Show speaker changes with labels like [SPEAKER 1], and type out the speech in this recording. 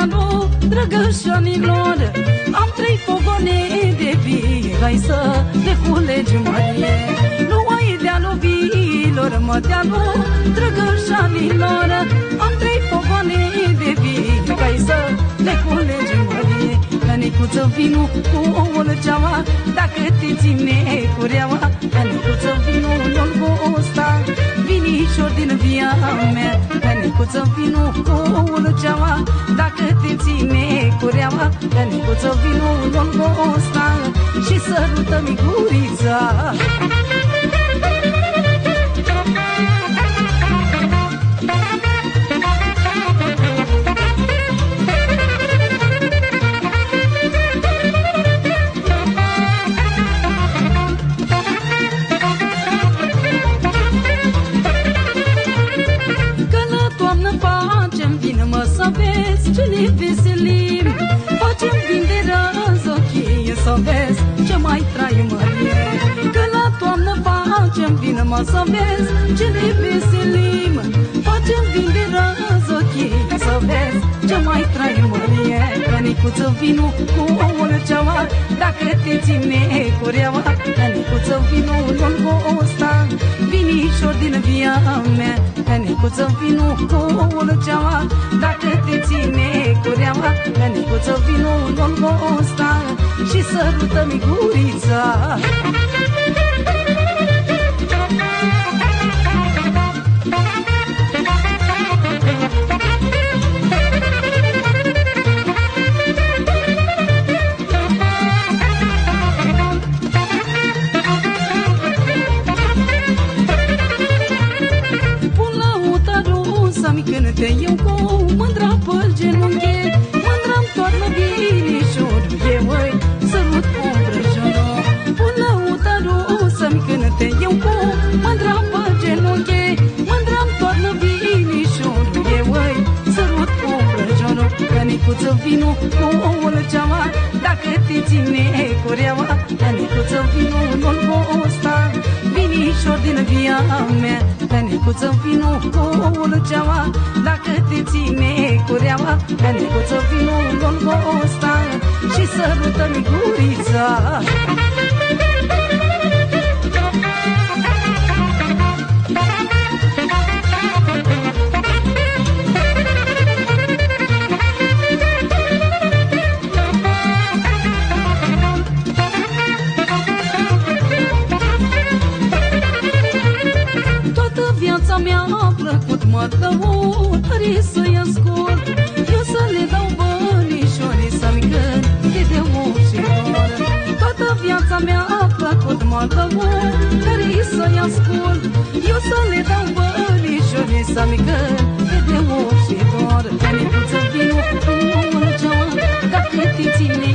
[SPEAKER 1] dealul drăgășanilor. Am 3 fogoane de vii, hai să le culegem, mărie. Nu ai dealul viilor, mă, dealul drăgășanilor. Am 3 fogoane de vii, hai să le culegem, mărie. Nicuță, vinu cu ouăl ceaua, dacă te ține cureaua. Nicuță, vinu nu-l gusta, vinișor din via mea. Nicuță, vinu cu ouăl ceaua, dacă te ține cureaua. Nicuță, vinu nu-l gusta și sărută-mi gurița. Să vezi ce ne veselim, facem vin de răzochie, să vezi ce mai trai, mărie. Că la toamnă facem vin, mă, să vezi ce ne veselim, facem vin de răzochie, să vezi ce mai trai, mărie. Că Nicuță, vinu cu ouăl ceaua, dacă te ține cureaua. Că Nicuță, vinu nu-l gusta, vinișor din via mea. Că Nicuță, vinu cu ouăl ceaua, dacă te ține cureaua. Că Nicuță, vinu nu-l gusta și sărută-mi gurița. Cânte eu cu mândra pe genunche, mândra-mi toarnă binișorul, eu îi sărut ombrăjorul. Până utarul să-mi cânte eu cu mândra pe genunche, mândra-mi toarnă binișorul, eu îi sărut ombrăjorul. Că Nicuță, vinu cu ouăl ceaua, dacă te ține cureaua. Că Nicuță, vinu nu-l gusta, vinișor din via mea. Că Nicuță, vinu cu ouăl ceaua, dacă te ține cureaua. Că Nicuță, vinu nu-l gusta și sărută-mi gurița. Viața mea-a plăcut, mă lăutării să-i ascult, eu să le dau bănișorii, să-mi cânte de ușilor. Toată viața mea-a plăcut, mă lăutării să-i ascult, eu să le dau bănișorii, să-mi cânte de ușilor. Că Nicuță, vinu cu ouăl ceaua, dacă te ține